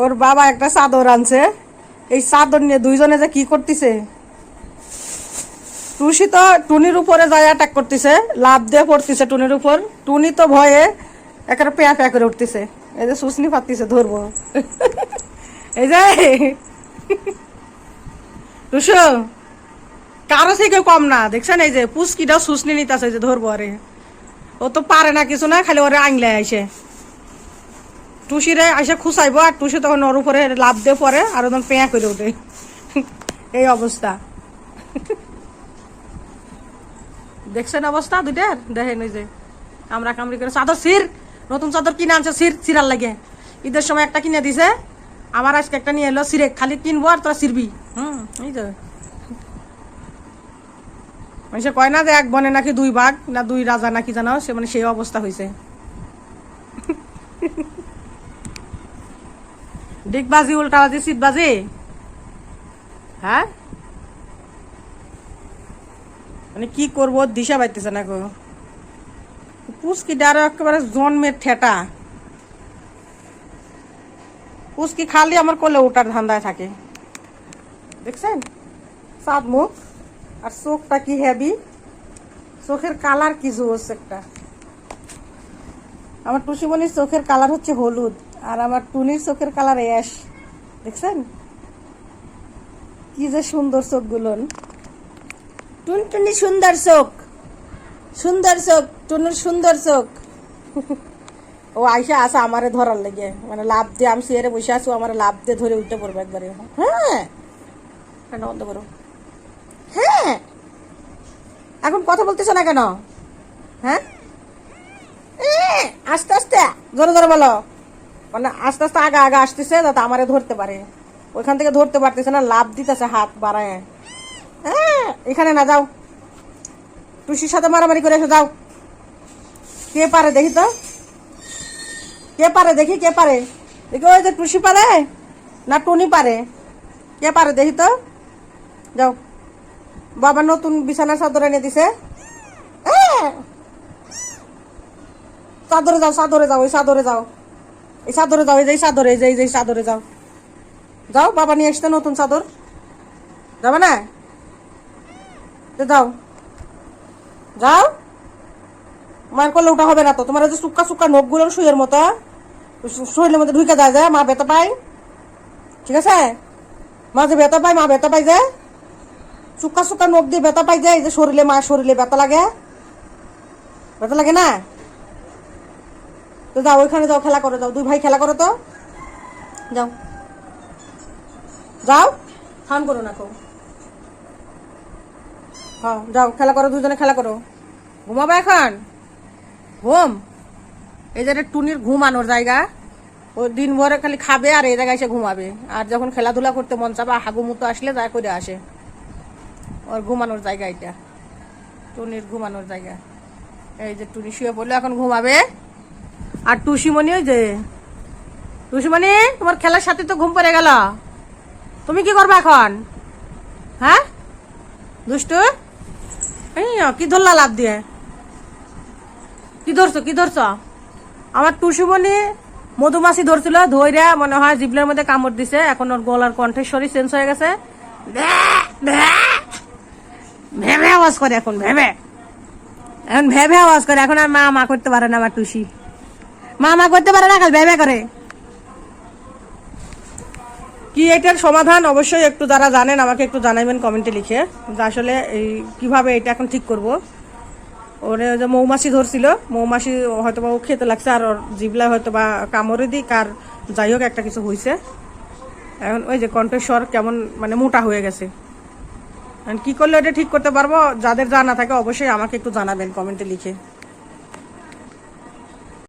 ওর বাবা একটা চাদর আনছে, এই চাদর নিয়ে দুইজনে যে কি করতেছে। টুসি তো টুনির উপরে যায় অ্যাটাক করতেছে, লাভ দিয়ে পড়তেছে টুনির উপর। টুনি তো ভয়ে একেবারে পেয়া পেয়া করে উঠতেছে। এই যে শুশনি পাতিছে ধরবো, এই যে টুসু কারো থেকে কম না, দেখছেন এই যে পুচকিটাও শুশনি নিতেছে, যে ধরবো। আরে ও তো পারে না কিছু না, খালি ওরে আংলে আইসে টুসিরে আইসে খুসাইবো, আর টুসি তখন ওর উপরে লাভ দিয়ে পরে আর ওদের পেয়া করে ওঠে। এই অবস্থা দেখছেন অবস্থা দুইটার। দেখেন ওই যে কামড়া কামড়ি করে চাদর সির, নতুন চাদর কিনে আনছে সির সিরার লাগে। ঈদের সময় একটা কিনে দিছে, আমার আজকে একটা নিয়ে এলো সিরে, খালি কিনবো আর তোরা সিরবি। এই যে মানুষে কয় না যে এক বনে নাকি দুই বাঘ না দুই রাজা নাকি জানো, সে মানে সেই অবস্থা হয়েছে। ডিগবাজি উল্টাবাজি সিটবাজি, হ্যাঁ মানে কি করবো দিশা পাইতেছে না গো। পুচকি ডারো একেবারে জন্মের ঠেটা, পুচকি খালি আমার কোলে ওটার ধান্দায় থাকে। দেখছেন সাত মুখ আর চোখটা কি হেভি, চোখের কালার কি জোস একটা। আমার টুসিমণির চোখের কালার হচ্ছে হলুদ, আর আমার টুনির চোখের কালার অ্যাশ। দেখছেন কি যে সুন্দর চোখগুলো। টুনটুনি সুন্দর চোখ, সুন্দর চোখ, টুনুর সুন্দর চোখ। ও আইসা আসা আমারে ধরার লেগে, মানে লাভ দিয়ে আমি সিয়ারে বসে আসু, আমার লাভ দিয়ে ধরে উঠতে পড়বো একবারে। হ্যাঁ বন্ধ করো। হ্যাঁ এখন কথা বলতেছো না কেন? হ্যাঁ আস্তে আস্তে জোরে জোরে বলো, মানে আস্তে আস্তে আগা আগা আসতেছে যাতে আমারে ধরতে পারে। ওইখান থেকে ধরতে পারতেছে না, লাভ দিতেছে হাত বাড়ায়। হ্যাঁ এখানে না, যাও টুসির সাথে মারামারি করে এসে যাও। কে পারে দেখি তো, কে পারে দেখি, কে পারে দেখি। ওই যে টুসি পারে না টুনি পারে, কে পারে দেখি তো। যাও, বাবা নতুন বিছানা চাদর এনে দিছে। চাদরে যাও, চাদরে যাও, ওই চাদরে যাও, এই চাদরে যাও, এই যে চাদরে, এই যে চাদরে যাও, যাও বাবা নিয়ে আসতে নতুন চাদর। যাবে না? যাও যাও, মার করলে ওটা হবে না তো। তোমার যে সুক্কা সুক্কা নখগুলো শুয়ের মতো শরীরের মধ্যে ঢুকে যায়, মা ব্যথা পায়। ঠিক আছে, মা যে ব্যথা পায়, মা ব্যথা পাই যায়, সুক্কা সুক্কা নখ দিয়ে ব্যথা পাই যায়। এই যে শরীরে, মা শরীরে ব্যথা লাগে, ব্যথা লাগে না? তো যাও ওইখানে যাও, খেলা করো, যাও দুই ভাই খেলা করো তো, যাও যাও, ফান করো না কেউ। হ্যাঁ যাও খেলা করো, দুজনে খেলা করো। ঘুমাবে এখন? ঘুম? এই জায়গায় টুনির ঘুমানোর জায়গা, ও দিন ভরে খালি খাবে আর এই জায়গায় এসে ঘুমাবে। আর যখন খেলাধুলা করতে মন চাবে, হাগুমুতো আসলে যা করে আসে। ওর ঘুমানোর জায়গা এটা, টুনির ঘুমানোর জায়গা। এই যে টুনি শুয়ে পড়লো, এখন ঘুমাবে। আর টুসিমণি, ওই যে টুসিমণি, তোমার খেলার সাথে তো ঘুম পড়ে গেল, তুমি কি করবে এখন? হ্যাঁ দুষ্টু, কি ধরলা লাভ দিয়ে? কি ধরছো, কি ধরছো? আমার টুসিমণি মধুমাছি ধরছিল, ধৈর্য মনে হয় জিবলের মধ্যে কামড় দিছে। এখন ওর গলার কণ্ঠস্বরই চেঞ্জ হয়ে গেছে, ভেবে আওয়াজ করে এখন, ভেবে এখন ভেবে আওয়াজ করে। এখন আর মা মা করতে পারে না, আমার টুসি মা মা করতে পারে না, খালি ভেবে করে। কি এটার সমাধান অবশ্যই একটু যারা জানেন আমাকে একটু জানাবেন কমেন্টে লিখে, যে আসলে এই কিভাবে এটা এখন ঠিক করব। ওরে যে মৌমাছি ধরছিল, মৌমাছি হয়তো বা ও খেতে লাগছে, আর ওর জিবলায় হয়তো বা কামড়ে দিই কার, যাই হোক একটা কিছু হয়েছে। এখন ওই যে কণ্ঠস্বর কেমন মানে মোটা হয়ে গেছে। কি করলে এটা ঠিক করতে পারবো, যাদের জানা থাকে অবশ্যই আমাকে একটু জানাবেন কমেন্টে লিখে।